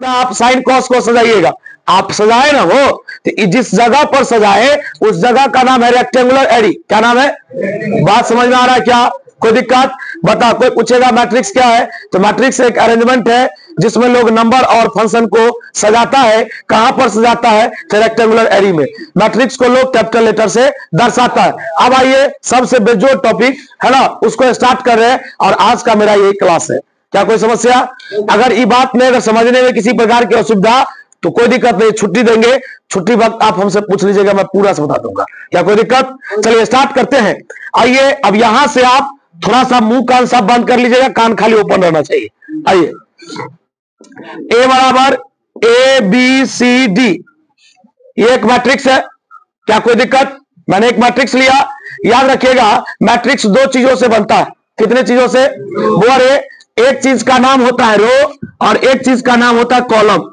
आप sine cos को सजाइएगा, आप सजाए ना वो, तो जिस जगह पर सजाए उस जगह का नाम है रेक्टेंगुलर एरी। क्या नाम है? बात समझ में आ रहा है क्या? कोई दिक्कत? बता, कोई पूछेगा मैट्रिक्स क्या है, तो मैट्रिक्स एक अरेंजमेंट है जिसमें लोग नंबर और फंक्शन को सजाता है। कहां पर सजाता है? तो रेक्टेंगुलर एरी में। मैट्रिक्स को लोग कैपिटल लेटर से दर्शाता है। अब आइए सबसे बेजोड़ टॉपिक है ना, उसको स्टार्ट कर रहे हैं, और आज का मेरा यही क्लास है। क्या कोई समस्या? अगर ये बात में, अगर समझने में किसी प्रकार की असुविधा, तो कोई दिक्कत नहीं, छुट्टी देंगे। छुट्टी वक्त आप हमसे पूछ लीजिएगा, मैं पूरा से बता दूंगा। क्या कोई दिक्कत? चलिए स्टार्ट करते हैं। आइए, अब यहां से आप थोड़ा सा मुंह कान सब बंद कर लीजिएगा, कान खाली ओपन रहना चाहिए। आइए, ए बराबर ABCD, ये एक मैट्रिक्स है। क्या कोई दिक्कत? मैंने एक मैट्रिक्स लिया। याद रखिएगा, मैट्रिक्स दो चीजों से बनता है। कितने चीजों से? बोले, एक चीज का नाम होता है रो और एक चीज का नाम होता है कॉलम।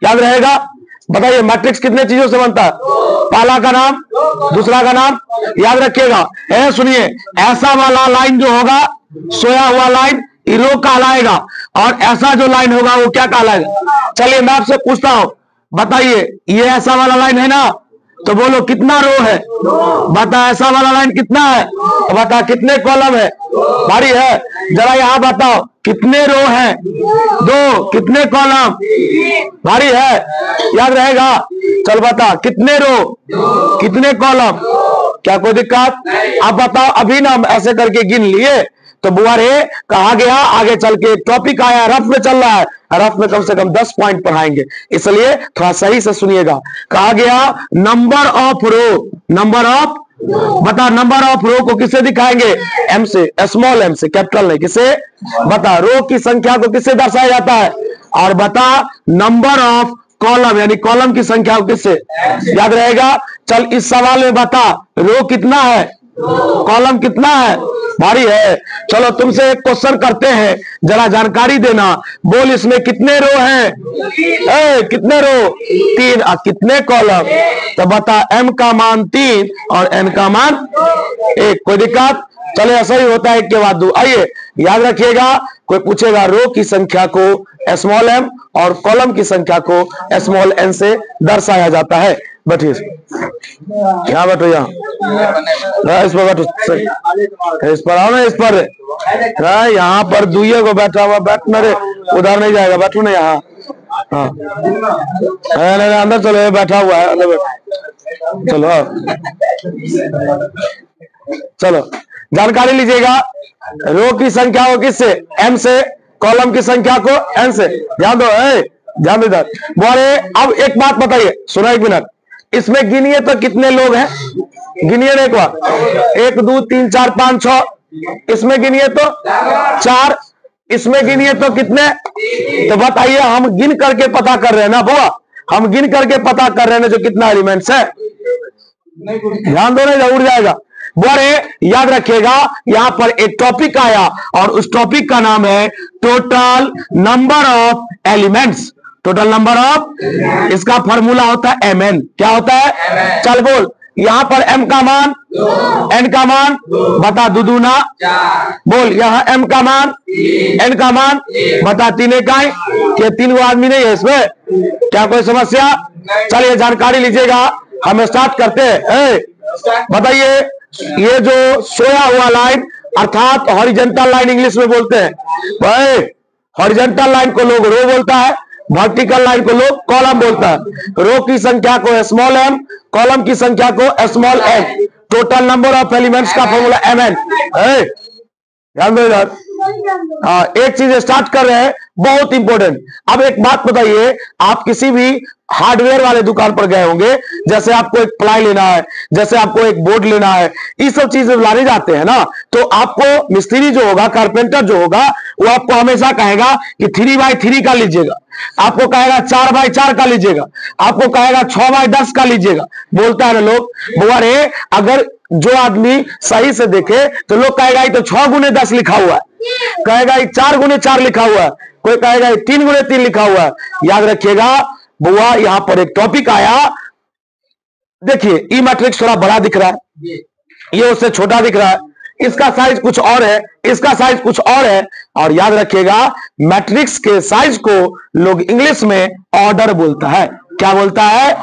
याद रहेगा? बताइए, मैट्रिक्स कितने चीजों से बनता है? पहला का नाम, दूसरा का नाम। याद रखिएगा, सुनिए, ऐसा वाला लाइन जो होगा, सोया हुआ लाइन, रो कहलाएगा, और ऐसा जो लाइन होगा वो क्या कहलाएगा? चलिए मैं आपसे पूछता हूं, बताइए, ये ऐसा वाला लाइन है ना, तो बोलो कितना रो है? बता, ऐसा वाला लाइन कितना है? तो बता, कितने कॉलम है? भारी है। जरा यहां बताओ, कितने रो हैं? दो। कितने कॉलम? भारी है। याद रहेगा? चल बता, कितने रो, कितने कॉलम? क्या कोई दिक्कत? अब बताओ, अभी ना हम ऐसे करके गिन लिए, तो बुआ रे कहा गया, आगे चल के एक टॉपिक आया, रफ में चल रहा है, रफ में कम से कम 10 पॉइंट पढ़ाएंगे, इसलिए थोड़ा सही से सुनिएगा। कहा गया number of row, number of, बता, नंबर ऑफ रो को किससे दिखाएंगे? एम से, स्मॉल एम से, कैपिटल नहीं। किसे? बता, रो की संख्या को किससे दर्शाया जाता है? और बता, नंबर ऑफ कॉलम, यानी कॉलम की संख्या को किससे? याद रहेगा? चल इस सवाल में बता, रो कितना है, कॉलम कितना है? भारी है। चलो तुमसे एक क्वेश्चन करते हैं, जरा जानकारी देना। बोल, इसमें कितने रो हैं? कितने रो? 3। कितने कॉलम? तो बता, एम का मान 3 और एन का मान 1। कोई दिक्कत? चले, ऐसा ही होता है, एक के बाद दो। आइए, याद रखिएगा, कोई पूछेगा, रो की संख्या को स्मॉल एम और कॉलम की संख्या को स्मॉल एन से दर्शाया जाता है। बैठिए, यहाँ बैठो, यहाँ इस पर बैठो, इस पर आओ ना, इस पर। यहाँ पर दुइये को बैठा हुआ, बैठना रे, उधर नहीं जाएगा, बैठो ना यहाँ। हाँ, नहीं, अंदर चलो, बैठा हुआ है, अंदर बैठो। चलो चलो, जानकारी लीजिएगा। रो की संख्या को किससे? एम से। कॉलम की संख्या को एन से। ध्यान दो, ध्यान इधर। बोले, अब एक बात बताइए, सुनो एक मिनट, इसमें गिनिए तो कितने लोग हैं? गिनिए ना एक बार, 1 2 3 4 5 6। इसमें गिनिए तो 4, इसमें गिनिए तो कितने? तो बताइए, हम गिन करके पता कर रहे हैं ना बुआ, हम गिन करके पता कर रहे हैं ना, जो कितना एलिमेंट्स है। ध्यान दो, नहीं उड़ जाएगा। बोले, याद रखिएगा, यहां पर एक टॉपिक आया और उस टॉपिक का नाम है total number of elements. Total number of, इसका फॉर्मूला होता है mn। क्या होता है? चल बोल, यहां पर m का मान, n का मान, बता, दुदुना। बोल, यहां m का मान, n का मान, बता, 3 इकाई के 3 वो आदमी नहीं है इसमें। क्या कोई समस्या? चलिए जानकारी लीजिएगा, हम स्टार्ट करते हैं। बताइए, ये जो सोया हुआ लाइन, अर्थात हॉरिजॉन्टल लाइन इंग्लिश में बोलते हैं भाई, हॉरिजॉन्टल लाइन को लोग रो बोलता है, वर्टिकल लाइन को लोग कॉलम बोलता है। रो की संख्या को स्मॉल एम, कॉलम की संख्या को small M. Total number of elements का फॉर्मूला mn। ध्यान दो यार, हाँ, एक चीज स्टार्ट कर रहे हैं, बहुत इंपॉर्टेंट। अब एक बात बताइए, आप किसी भी हार्डवेयर वाले दुकान पर गए होंगे, जैसे आपको एक प्लाई लेना है, जैसे आपको एक बोर्ड लेना है, ये सब चीजें लाने जाते हैं ना, तो आपको मिस्त्री जो होगा, कारपेंटर जो होगा, वो आपको हमेशा कहेगा कि 3x3 का लीजिएगा, आपको कहेगा 4x4 का लीजिएगा, आपको कहेगा 6x10 का लीजिएगा। बोलता है ना लोग, बुआ रे, अगर जो आदमी सही से देखे तो लोग कहेगा ये तो 6x10 लिखा हुआ है, कहेगा ये 4x4 लिखा हुआ है, कोई कहेगा ये 3x3 लिखा हुआ है। याद रखिएगा बुआ, यहां पर एक टॉपिक आया, देखिए, ई मैट्रिक्स थोड़ा बड़ा दिख रहा है, ये उससे छोटा दिख रहा है, इसका साइज कुछ और है, इसका साइज कुछ और है। और याद रखिएगा मैट्रिक्स के साइज को लोग इंग्लिश में ऑर्डर बोलता है। क्या बोलता है?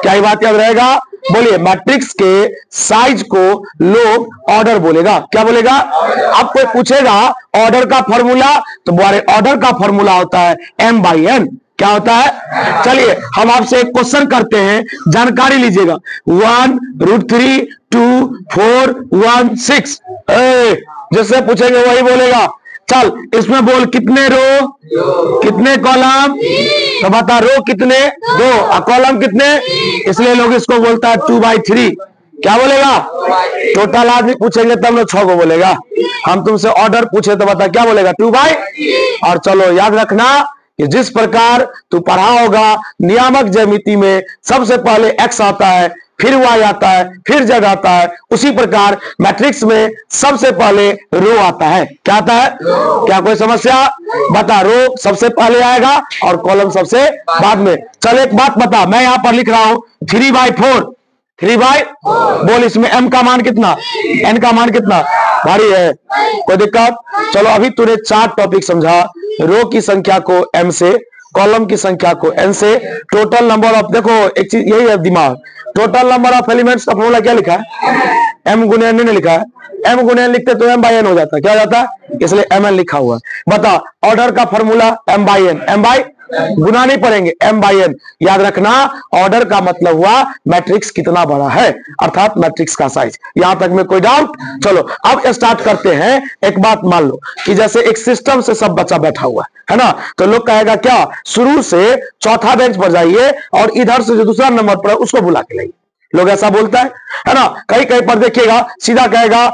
क्या ये बात याद रहेगा? बोलिए, मैट्रिक्स के साइज को लोग ऑर्डर बोलेगा। क्या बोलेगा? अब कोई पूछेगा ऑर्डर का फॉर्मूला, तो बोले ऑर्डर का फॉर्मूला होता है m/n। क्या होता है? चलिए हम आपसे एक क्वेश्चन करते हैं, जानकारी लीजिएगा। 1√3 2 4 1 6 जिससे पूछेंगे वही बोलेगा। चल इसमें बोल, कितने रो कितने कॉलम? तो बता, रो कितने? 2 और कॉलम कितने? इसलिए लोग इसको बोलता है 2/3। क्या बोलेगा? टोटल आदमी पूछेंगे तब लोग 6 को बोलेगा। हम तुमसे ऑर्डर पूछे तो बता क्या बोलेगा? 2/। और चलो याद रखना कि जिस प्रकार तू पढ़ा होगा नियामक ज्यामिति में सबसे पहले x आता है, फिर y आता है, फिर z आता है, उसी प्रकार मैट्रिक्स में सबसे पहले रो आता है। क्या आता है? क्या कोई समस्या? बता, रो सबसे पहले आएगा और कॉलम सबसे बाद में। चल एक बात बता, मैं यहां पर लिख रहा हूं 3/4। 3/4 बोल, इसमें m का मान कितना, n का मान कितना? भारी है, कोई दिक्कत? चलो अभी तूने 4 टॉपिक समझा। रो की संख्या को m से, कॉलम की संख्या को n से, टोटल नंबर ऑफ, देखो एक चीज यही है दिमाग, टोटल नंबर ऑफ एलिमेंट्स का फॉर्मूला क्या लिखा है? m गुने n ने लिखा है। m गुने n लिखते तो m/n हो जाता है। क्या हो जाता है? इसलिए mn लिखा हुआ है। बता, ऑर्डर का फॉर्मूला m/n, गुना नहीं पड़ेंगे, m/n। याद रखना ऑर्डर का मतलब हुआ मैट्रिक्स कितना बड़ा है, अर्थात मैट्रिक्स का साइज। यहां तक में कोई डाउट? चलो अब स्टार्ट करते हैं। एक बात मान लो कि जैसे एक सिस्टम से सब बच्चा बैठा हुआ है ना, तो लोग कहेगा क्या, शुरू से चौथा बेंच पर जाइए और इधर से जो दूसरा नंबर पर है उसको बुला के लाइए। लोग ऐसा बोलता है ना। कहीं कहीं पर देखिएगा सीधा कहेगा,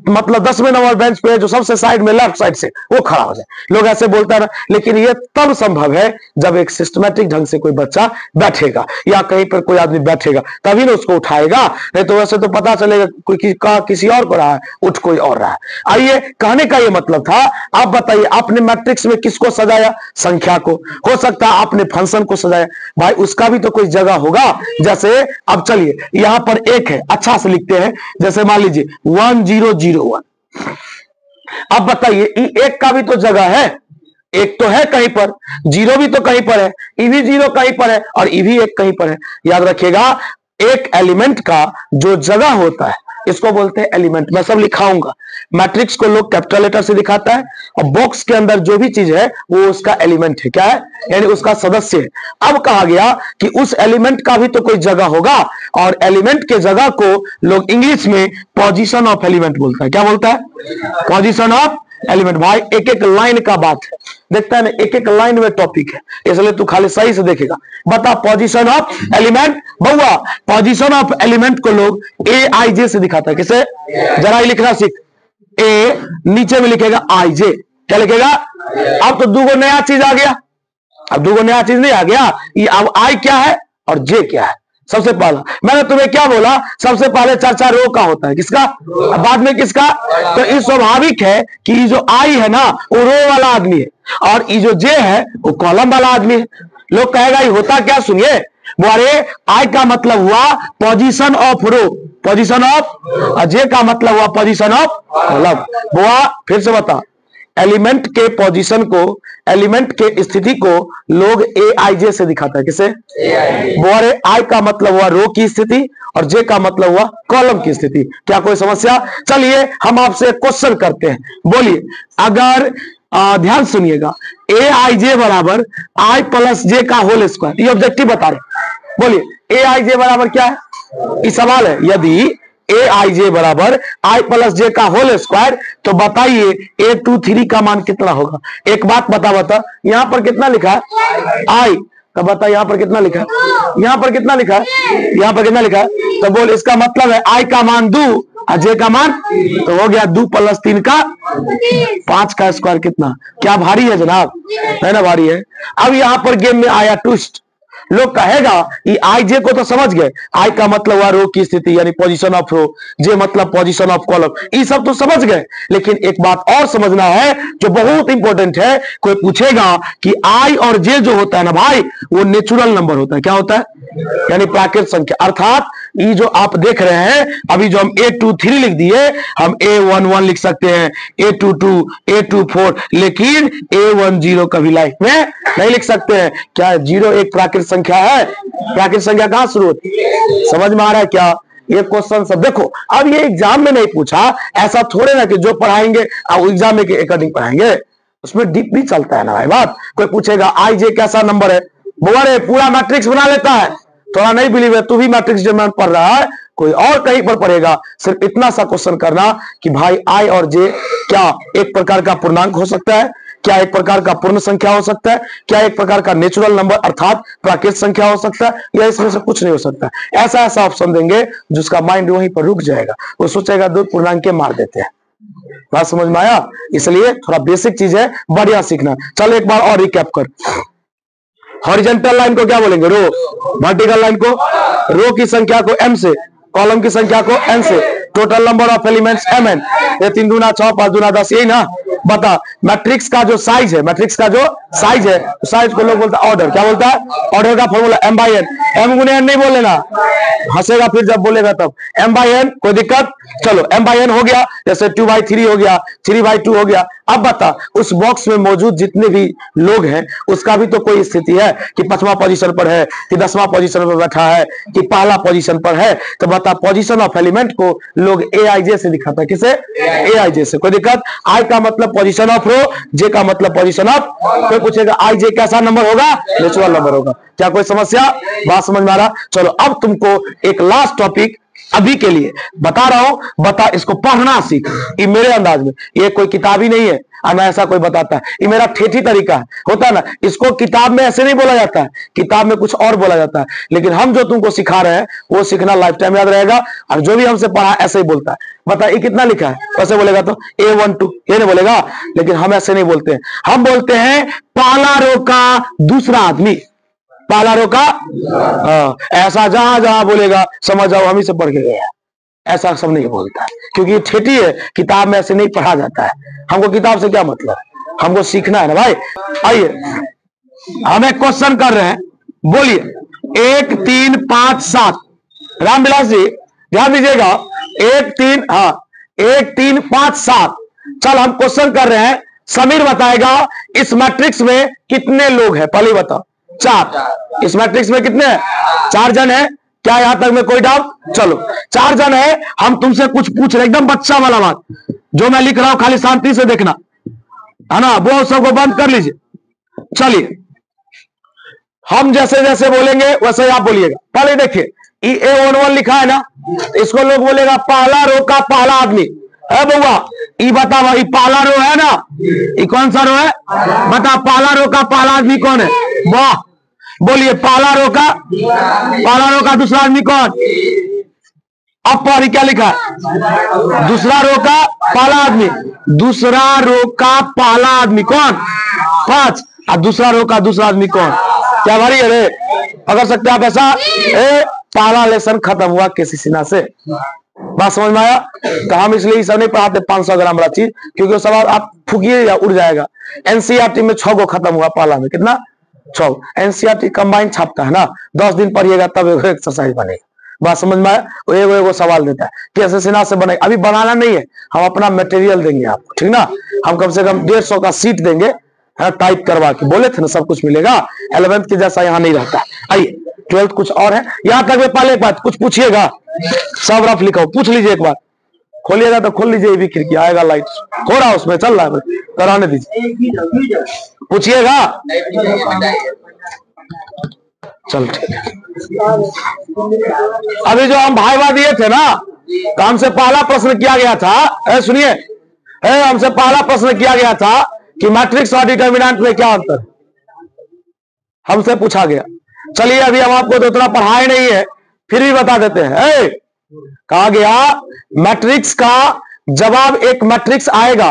मतलब 10वें नंबर बेंच पे जो सबसे साइड में लेफ्ट साइड से वो खड़ा हो जाए। लोग ऐसे बोलता है ना, लेकिन ये तब संभव है जब एक सिस्टमैटिक ढंग से कोई बच्चा बैठेगा या कहीं पर कोई आदमी बैठेगा, तभी ना उसको उठाएगा। नहीं तो वैसे तो पता चलेगा कोई किसी और को रहा है, उठ कोई और रहा है। आइए, कहने का ये मतलब था, आप बताइए आपने मैट्रिक्स में किसको सजाया? संख्या को। हो सकता है आपने फंक्शन को सजाया, भाई उसका भी तो कोई जगह होगा। जैसे अब चलिए यहां पर एक है, अच्छा से लिखते हैं, जैसे मान लीजिए 1001। अब बताइए एक का भी तो जगह है, एक तो है कहीं पर, जीरो भी तो कहीं पर है, ई भी जीरो कहीं पर है और ई भी एक कहीं पर है। याद रखिएगा एक एलिमेंट का जो जगह होता है इसको बोलते हैं एलिमेंट। मैं सब लिखाऊंगा। मैट्रिक्स को लोग कैपिटल लेटर से दिखाता है और बॉक्स के अंदर जो भी चीज है वो उसका एलिमेंट है। क्या है? यानी उसका सदस्य है। अब कहा गया कि उस एलिमेंट का भी तो कोई जगह होगा, और एलिमेंट के जगह को लोग इंग्लिश में पोजीशन ऑफ एलिमेंट बोलता है। क्या बोलता है? Position of element. भाई एक एक लाइन का बात है, देखता है ना, एक एक लाइन में टॉपिक है, इसलिए तू खाली सही से देखेगा। बता, पोजीशन ऑफ एलिमेंट। बउआ, पोजीशन ऑफ एलिमेंट को लोग AIJ से दिखाता है। किसे? जरा ही लिखना सीख। ए नीचे में लिखेगा IJ। क्या लिखेगा? अब तो दूगो नया चीज आ गया। अब दूगो नया चीज नहीं आ गया, ये अब I क्या है और J क्या है। सबसे पहला मैंने तुम्हें क्या बोला, सबसे पहले चर्चा रो का होता है। किसका? बाद में किसका? तो ये स्वाभाविक है कि ये जो आई है ना वो रो वाला आदमी है, और ये जो जे है वो कॉलम वाला आदमी है। लोग कहेगा ये होता क्या, सुनिए। बोले आई का मतलब हुआ position of row, position of, और जे का मतलब हुआ पोजीशन ऑफ कॉलम। बुआ फिर से बता, एलिमेंट के पोजीशन को, एलिमेंट के स्थिति को लोग AIJ से दिखाता है। किसे? बोरे आई का मतलब हुआ रो की स्थिति और जे का मतलब हुआ कॉलम की स्थिति। क्या कोई समस्या? चलिए हम आपसे क्वेश्चन करते हैं। बोलिए, अगर ध्यान सुनिएगा, AIJ बराबर I प्लस जे का होल स्क्वायर, ये ऑब्जेक्टिव बता रहे। बोलिए AIJ बराबर क्या है? ये सवाल है। यदि AIJ बराबर I प्लस जे का होल स्क्वायर, तो बताइए A23 का मान कितना होगा? एक बात बता, यहां पर कितना लिखा है? I। तो बता यहां पर कितना लिखा है? यहां पर कितना लिखा है? यहां पर कितना लिखा है? तो बोल इसका मतलब है I का मान 2 और जे का मान, तो हो गया 2 + 3 का 5 का स्क्वायर। कितना? क्या भारी है जनाब? है ना, भारी है। अब यहां पर गेम में आया ट्विस्ट। लोग कहेगा कि IJ को तो समझ गए, I का मतलब हुआ रो की स्थिति यानी पोजीशन ऑफ रो, जे मतलब पोजीशन ऑफ कॉलम, ये सब तो समझ गए। लेकिन एक बात और समझना है जो बहुत इंपॉर्टेंट है। कोई पूछेगा कि I और J जो होता है ना भाई, वो नेचुरल नंबर होता है। क्या होता है? यानी प्राकृत संख्या। अर्थात ये जो आप देख रहे हैं अभी जो हम A23 लिख दिए, हम A11 लिख सकते हैं, A22, A24, लेकिन A10 कभी लाइफ में नहीं लिख सकते हैं। क्या 0 एक प्राकृत संख्या है? प्राकृत संख्या कहां शुरू होती है? समझ में आ रहा है क्या? ये क्वेश्चन सब देखो, अब ये एग्जाम में नहीं पूछा, ऐसा थोड़े ना कि जो पढ़ाएंगे एग्जाम में के अकॉर्डिंग पढ़ाएंगे, उसमें डीप भी चलता है ना भाई बात। कोई पूछेगा आई जे कैसा नंबर है, बोले पूरा मैट्रिक्स बना लेता है। थोड़ा नहीं बिलीव है, तू भी मैट्रिक्स जब पढ़ रहा है, कोई और कहीं पर पढ़ेगा, सिर्फ इतना सा क्वेश्चन करना कि भाई आई और जे क्या एक प्रकार का पूर्णांक हो सकता है, क्या एक प्रकार का पूर्ण संख्या हो सकता है, क्या एक प्रकार का नेचुरल नंबर अर्थात प्राकृतिक संख्या हो सकता है, या इसमें से कुछ नहीं हो सकता। ऐसा ऐसा ऑप्शन देंगे जिसका माइंड वहीं पर रुक जाएगा, वो सोचेगा दो पूर्णांक के मार देते हैं। बात समझ में आया? इसलिए थोड़ा बेसिक चीज है, बढ़िया सीखना। चलो एक बार और रिकैप कर। हॉरिजॉन्टल लाइन को क्या बोलेंगे? रो। वर्टिकल लाइन को, रो की संख्या को m से, कॉलम की संख्या को n से, total number of elements mn, ये 3 दूना 6 5 दूना 10, यही ना। बता मैट्रिक्स का जो साइज है, मैट्रिक्स का जो साइज है, साइज को लोग बोलता है ऑर्डर। क्या बोलता है? ऑर्डर का फॉर्मूला m/n। m गुने n नहीं बोले ना, हंसेगा फिर जब बोलेगा तब। m/n, कोई दिक्कत? चलो m/n हो गया, जैसे 2/3 हो गया, 3/2 हो गया। अब बता उस बॉक्स में मौजूद जितने भी लोग हैं उसका भी तो कोई स्थिति है कि 5वां पोजीशन पर है, कि 10वां पोजीशन पर बैठा है, कि पहला पोजीशन पर है। तो बता पोजीशन ऑफ एलिमेंट को लोग aij से दिखाता है। किसे? aij से। कोई दिक्कत? i का मतलब पोजीशन ऑफ रो, j का मतलब पोजीशन ऑफ। कोई पूछेगा आई जे कैसा नंबर होगा? नेचुरल नंबर होगा। क्या कोई समस्या? बात समझ में आ रहा? चलो अब तुमको एक लास्ट टॉपिक अभी के लिए बता रहा हूं, बता इसको पढ़ना सीख। ये मेरे अंदाज में, ये कोई किताब ही नहीं है और ना ऐसा कोई बताता है, ये मेरा ठेठी तरीका है, होता है ना। इसको किताब में ऐसे नहीं बोला जाता है, किताब में कुछ और बोला जाता है, लेकिन हम जो तुमको सिखा रहे हैं वो सीखना लाइफ टाइम याद रहेगा। और जो भी हमसे पढ़ा ऐसे ही बोलता है। बता ये कितना लिखा है, वैसे बोलेगा तो A12 ये नहीं बोलेगा, लेकिन हम ऐसे नहीं बोलते हैं। हम बोलते हैं पहला रो का दूसरा आदमी, पहला रो का। ऐसा जहां जहां बोलेगा समझ जाओ हम ही से पढ़ के गए, ऐसा सब नहीं बोलता है, क्योंकि ये ठेठी है, किताब में ऐसे नहीं पढ़ा जाता है। हमको किताब से क्या मतलब है, हमको सीखना है ना भाई। आइए हम एक क्वेश्चन कर रहे हैं, बोलिए 1 3 5 7। रामविलास जी ध्यान दीजिएगा, 1 3 1 3 5 7। चल हम क्वेश्चन कर रहे हैं, समीर बताएगा इस मैट्रिक्स में कितने लोग हैं। पहले बताओ। 4। इस मैट्रिक्स में कितने हैं? 4 जन है। क्या यहां तक में कोई डाउट? चलो 4 जन है। हम तुमसे कुछ पूछ रहे, एकदम बच्चा वाला बात, जो मैं लिख रहा हूं खाली शांति से देखना है ना, वो सबको बंद कर लीजिए। चलिए हम जैसे जैसे बोलेंगे वैसे ही आप बोलिएगा। पहले देखिए A11 लिखा है ना, इसको लोग बोलेगा पहला रो का पहला आदमी है। बउआ ये बता भाई, पहला रो है ना, ये कौन सा रो है? बता पहला रो का पहला आदमी कौन है? वाह बोलिए पहला रो का दूसरा आदमी कौन? अब पर क्या लिखा है? दूसरा रो का पहला आदमी, दूसरा रो का पहला आदमी कौन? 5। और दूसरा रो का दूसरा आदमी कौन? क्या भारी है रे, पकड़ सकते आप ऐसा? पहला लेसन खत्म हुआ किसी सिन्हा से। बात समझ में आया? तो हम इसलिए सब नहीं पढ़ाते 500 ग्राम वाला चीज, क्योंकि सवाल आप फूकिए या उड़ जाएगा। एनसीईआरटी में 6 गो खत्म हुआ, पहला में कितना? 6। एनसीईआरटी कंबाइन छापता है ना, 10 दिन पढ़िएगा तब एगो एक्सरसाइज बनेगा। बात समझ में आया? एगो सवाल देता है कैसे सिन्हा से बनेगा। अभी बनाना नहीं है, हम अपना मटेरियल देंगे आपको, ठीक ना। हम कम से कम 150 का सीट देंगे, टाइप करवा के। बोले थे ना सब कुछ मिलेगा, 11th के जैसा यहाँ नहीं रहता। आइए 12th कुछ और है। यहाँ तक में पहले एक बात कुछ पूछिएगा, सब रफ लिखा पूछ लीजिए। एक बार खोलिएगा तो खोल लीजिए, ये भी खिड़की आएगा, लाइट हो रहा उसमें चल रहा है, कराने दीजिए, पूछिएगा। चल ठीक है। अभी जो हम भाईवा दिए थे ना, तो हमसे पहला प्रश्न किया गया था, सुनिए, हमसे पहला प्रश्न किया गया था कि मैट्रिक्स और डिटर्मिनेंट में क्या अंतर, हमसे पूछा गया। चलिए अभी हम आपको तो उतना पढ़ाए नहीं है, फिर भी बता देते हैं। कहा गया मैट्रिक्स का जवाब एक मैट्रिक्स आएगा,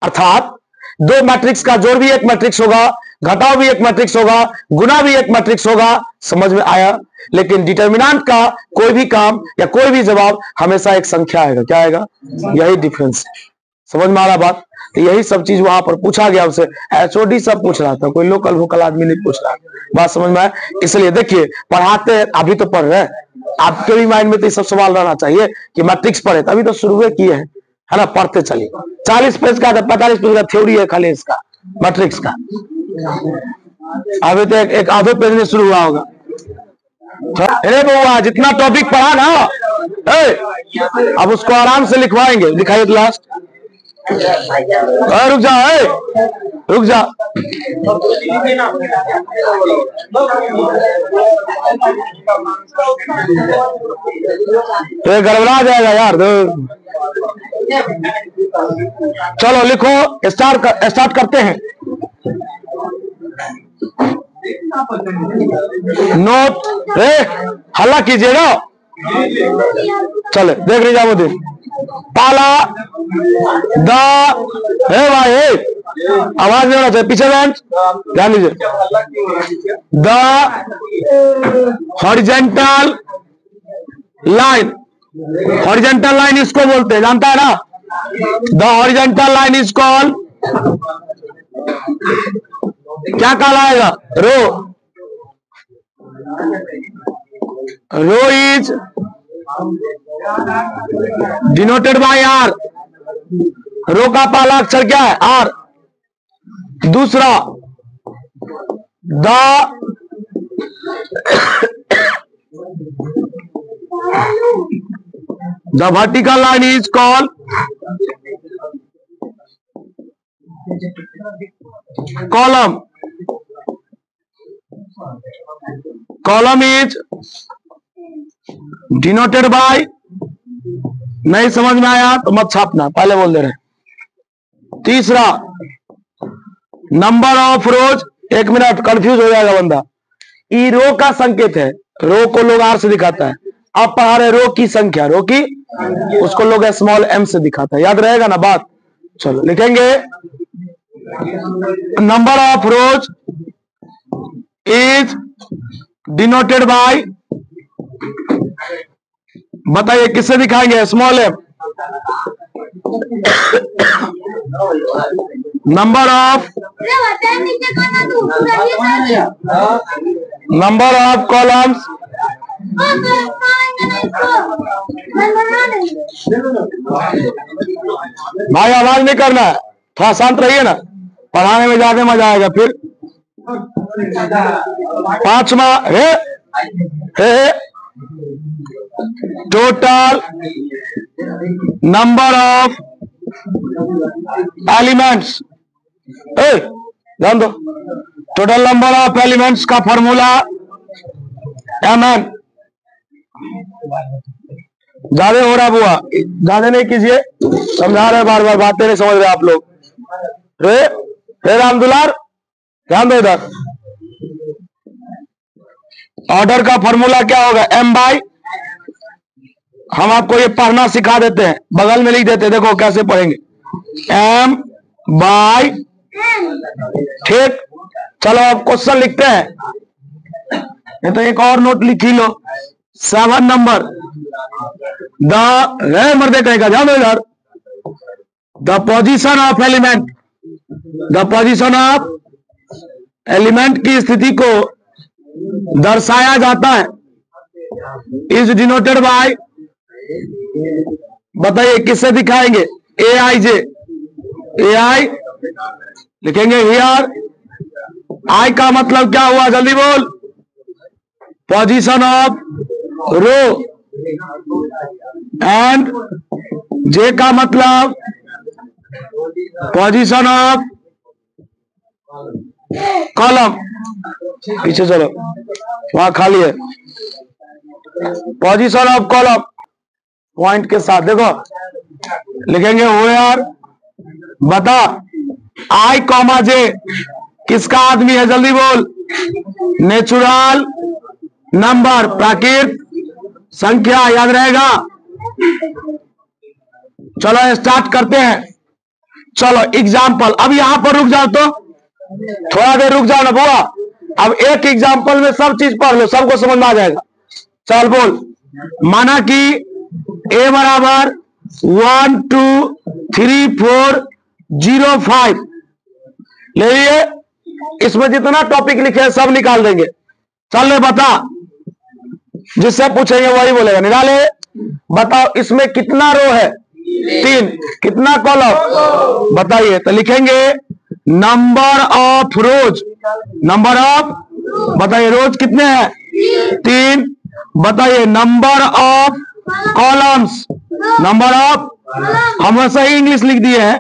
अर्थात 2 मैट्रिक्स का जोड़ भी एक मैट्रिक्स होगा, घटाव भी एक मैट्रिक्स होगा, गुना भी एक मैट्रिक्स होगा। समझ में आया? लेकिन डिटर्मिनेंट का कोई भी काम या कोई भी जवाब हमेशा एक संख्या आएगा। क्या आएगा? यही डिफरेंस है। समझ में आ रहा बात? तो यही सब चीज वहां पर पूछा गया हमसे, एचओडी सब पूछ रहा था, कोई लोकल वोकल आदमी नहीं पूछ रहा। बात समझ में आया? इसलिए देखिए पढ़ाते अभी तो पढ़ रहे हैं, आपके भी माइंड में तो ये सब सवाल रहना चाहिए कि मैट्रिक्स पढ़े, तभी तो शुरू किए हैं, है ना। पढ़ते चलिए। 40 पेज का 45 पेज का थ्योरी है खाली इसका, मैट्रिक्स का। अभी तो एक आधे पेज में शुरू हुआ होगा। अरे बउआ, जितना टॉपिक पढ़ा ना, अब उसको आराम से लिखवाएंगे। लिखाइए लास्ट। रुक जा, रुक जा। तो गड़बड़ा जाएगा यार। चलो लिखो, स्टार्ट करते हैं। नोट हल्ला कीजिएगा। चले देख निजामुद्दीन। पाला द भाई, आवाज नहीं होना चाहिए, पीछे बेंच ध्यान दीजिए। The horizontal line, horizontal line इसको बोलते हैं, जानता है ना। The horizontal line is called, क्या कहलाएगा? रो। रो इज डिनोटेड बाय आर। रो का पहला अक्षर क्या है? आर। दूसरा, the vertical line is called column. Column is denoted bye, नहीं समझ में आया तो मत छापना, पहले बोल दे रहे। तीसरा, नंबर ऑफ रोज। एक मिनट, कंफ्यूज हो जाएगा बंदा। ई रो का संकेत है, रो को लोग आर से दिखाता है। अब पढ़ा रहे रो की संख्या, रो की, उसको लोग स्मॉल एम से दिखाता है। याद रहेगा ना बात? चलो लिखेंगे, number of rows is denoted by, बताइए किससे दिखाएंगे? Small M. Number of columns भाई, आवाज नहीं करना है, थोड़ा शांत रहिए ना, पढ़ाने में ज्यादा मजा आएगा फिर। पांचवा है टोटल नंबर ऑफ एलिमेंट्स। ध्यान दो, टोटल नंबर ऑफ एलिमेंट्स का फॉर्मूला mn। ज्यादा हो रहा बुआ, ज्यादा नहीं कीजिए, समझा रहे बार बार, बातें नहीं समझ रहे आप लोग। रे राम दुलार, ध्यान दो इधर। ऑर्डर का फॉर्मूला क्या होगा? m बाई, हम आपको ये पढ़ना सिखा देते हैं, बगल में लिख देते हैं, देखो कैसे पढ़ेंगे। m बाई, ठीक। चलो अब क्वेश्चन लिखते हैं। ये तो एक और नोट लिख ही लो। 7 नंबर, मर्दे कहेगा, ध्यान दो इधर। The position of element, the position of element की स्थिति को दर्शाया जाता है, इज डिनोटेड बाय, बताइए किससे दिखाएंगे? ए आई जे, ए आई लिखेंगे हियर। आई का मतलब क्या हुआ? जल्दी बोल। Position of row. And J का मतलब पोजीशन ऑफ कॉलम। पीछे चलो, वहां खाली है। पोजीशन ऑफ कॉलम पॉइंट के साथ देखो लिखेंगे वेयर, बता आई कॉमा जे किसका आदमी है? जल्दी बोल। नेचुरल नंबर, प्राकृत संख्या, याद रहेगा। चलो स्टार्ट करते हैं। चलो एग्जाम्पल, अब यहां पर रुक जाओ, तो थोड़ा देर रुक जाओ ना बुआ। अब एक एग्जाम्पल में सब चीज पढ़ लो, सबको समझ में आ जाएगा। चल बोल। माना कि ए बराबर 1 2 3 4 0 5 ले लिए। इसमें जितना टॉपिक लिखे सब निकाल देंगे। चल ले बता, जिससे पूछेंगे वही बोलेगा। निराले बताओ इसमें कितना रो है? 3। कितना कॉलम बताइए? तो लिखेंगे number of rose. Number of बताइए रोज कितने हैं? 3। बताइए number of columns. Number of हम वैसे ही इंग्लिश लिख दिए हैं,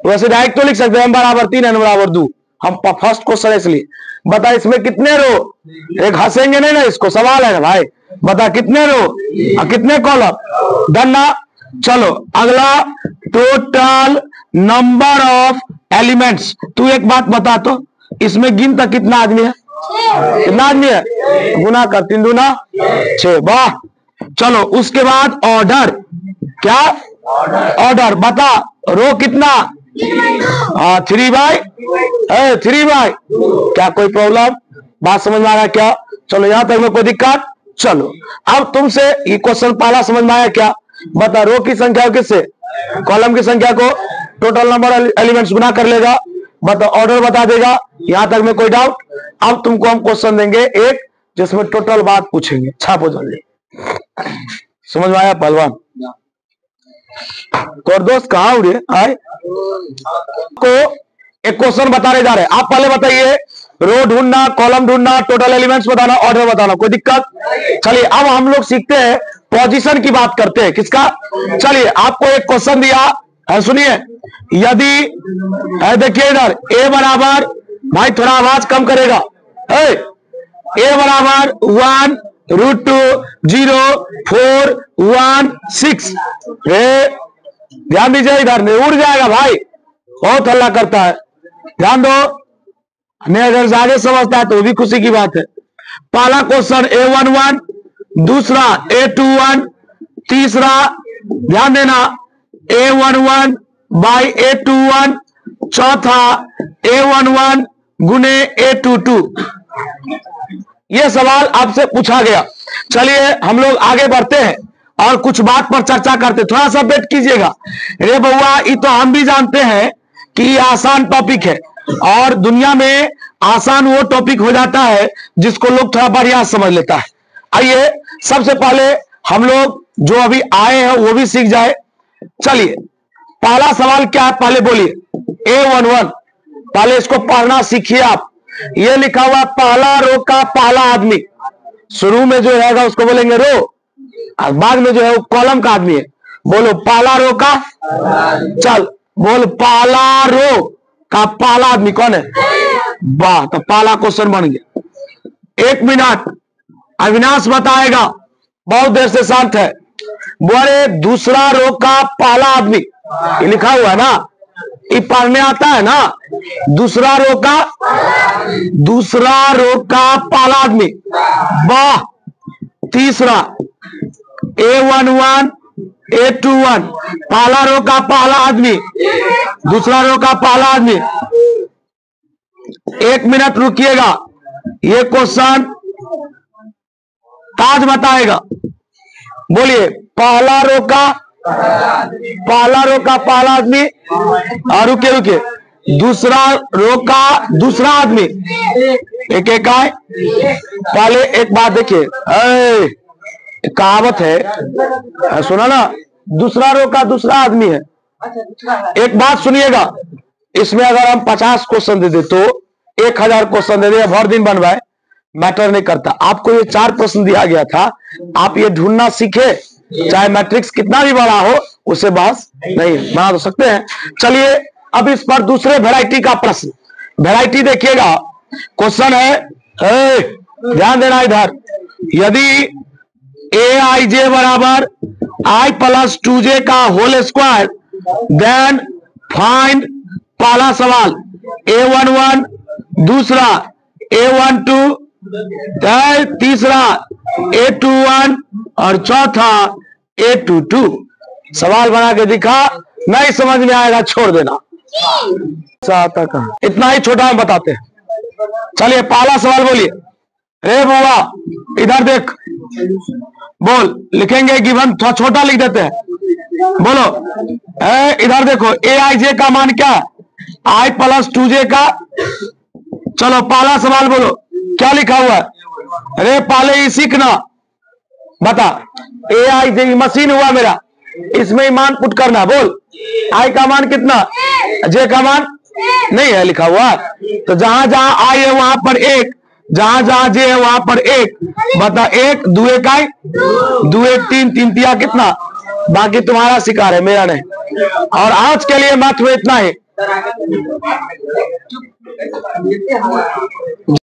वैसे डायरेक्ट तो लिख सकते हैं बराबर 3 n बराबर 2। हम फर्स्ट क्वेश्चन इसलिए बता इसमें कितने रो? एक हंसेंगे नहीं ना, इसको सवाल है ना भाई। बता कितने रो और कितने कॉलम? डन ना? चलो अगला टोटल नंबर ऑफ एलिमेंट्स। तू एक बात बता तो इसमें गिन तक कितना आदमी है? कितना आदमी है? गुना कर 3 दूना 6। वाह। चलो उसके बाद ऑर्डर। क्या ऑर्डर? बता रो कितना? 3/3। क्या कोई प्रॉब्लम? बात समझ में आ रहा क्या? चलो यहां तक में कोई दिक्कत? चलो अब तुमसे ये क्वेश्चन पहला समझ में आया क्या? बता रो की संख्या किससे? कॉलम की संख्या को टोटल नंबर एलिमेंट्स गुना कर लेगा। बता ऑर्डर बता देगा। यहां तक में कोई डाउट? अब तुमको हम क्वेश्चन देंगे एक जिसमें टोटल बात पूछेंगे। छापो जल्दी। समझ में आया पहलवान? तो दोस्त कहाँ उड़े आए? को एक क्वेश्चन बताने जा रहे हैं। आप पहले बताइए रो ढूंढना, कॉलम ढूंढना, टोटल एलिमेंट्स बताना, ऑर्डर बताना। कोई दिक्कत? चलिए अब हम लोग सीखते हैं पोजीशन की बात करते हैं। किसका? चलिए आपको एक क्वेश्चन दिया, सुनिए। यदि देखिए इधर ए बराबर, भाई थोड़ा आवाज कम करेगा। ए बराबर 1√2 0 4 1 6। ध्यान दीजिए इधर नहीं उड़ जाएगा भाई, बहुत हल्ला करता है। ध्यान दो, हमें अगर ज्यादा समझता है तो भी खुशी की बात है। पहला क्वेश्चन A11, दूसरा A21, तीसरा ध्यान देना A11 बाई A21, चौथा A11 गुने A22। यह सवाल आपसे पूछा गया। चलिए हम लोग आगे बढ़ते हैं और कुछ बात पर चर्चा करते हैं। थोड़ा सा वेट कीजिएगा। रे बउआ ये तो हम भी जानते हैं कि ये आसान टॉपिक है और दुनिया में आसान वो टॉपिक हो जाता है जिसको लोग थोड़ा बढ़िया समझ लेता है। आइए सबसे पहले हम लोग जो अभी आए हैं वो भी सीख जाए। चलिए पहला सवाल क्या है पहले बोलिए। A11 पहले इसको पढ़ना सीखिए आप। ये लिखा हुआ पहला रो का पहला आदमी। शुरू में जो रहेगा उसको बोलेंगे रो और बाद में जो है वो कॉलम का आदमी है। बोलो पहला रो का, चल बोल पहला रो का पहला आदमी कौन है? वाह, तो पहला क्वेश्चन बन गया। 1 मिनट अविनाश बताएगा, बहुत देर से शांत है। बोले दूसरा रो का पहला आदमी, ये लिखा हुआ है ना, ये पढ़ने आता है ना। दूसरा रो का पहला आदमी। वाह। तीसरा A11 A21 पहला रो का पहला आदमी, दूसरा रो का पहला आदमी। 1 मिनट रुकिएगा, ये क्वेश्चन ताज बताएगा। बोलिए पहला रो का पहला आदमी और रुके दूसरा रो का दूसरा आदमी। एक एक आए। पहले एक बात देखिए, कहावत है सुना ना, दूसरा रो का दूसरा आदमी है। एक बात सुनिएगा, इसमें अगर हम 50 क्वेश्चन दे दे तो 1000 क्वेश्चन दे दे, भर दिन बनवाए, मैटर नहीं करता। आपको ये 4 प्रश्न दिया गया था, आप ये ढूंढना सीखे, चाहे मैट्रिक्स कितना भी बड़ा हो उसे बस नहीं बना तो सकते हैं। चलिए अब इस पर दूसरे वैरायटी का प्रश्न। वैरायटी देखिएगा, क्वेश्चन है, ध्यान देना इधर। यदि aij बराबर i + 2j का होल स्क्वायर, देन फाइंड। पहला सवाल A11, दूसरा A12, तीसरा A21 और चौथा A22। सवाल बना के दिखा, नहीं समझ में आएगा छोड़ देना। इतना ही छोटा हम बताते हैं। चलिए पहला सवाल बोलिए। रे बुआ इधर देख, बोल। लिखेंगे गिवन, थोड़ा छोटा लिख देते हैं। बोलो इधर देखो, aij का मान क्या है? i + 2j का। चलो पहला सवाल बोलो, क्या लिखा हुआ है? अरे पहले ही सीखना, बता, ए आई जे मशीन हुआ मेरा, इसमें मान पुट करना। बोल, आई का मान कितना, जे का मान नहीं है लिखा हुआ, तो जहां जहां आई है वहां पर एक, जहां जहां जे है वहां पर एक। बता, एक दुए का दुए तीन, तीन तिया कितना। बाकी तुम्हारा शिकार है, मेरा नहीं। और आज के लिए मैथ में इतना ही।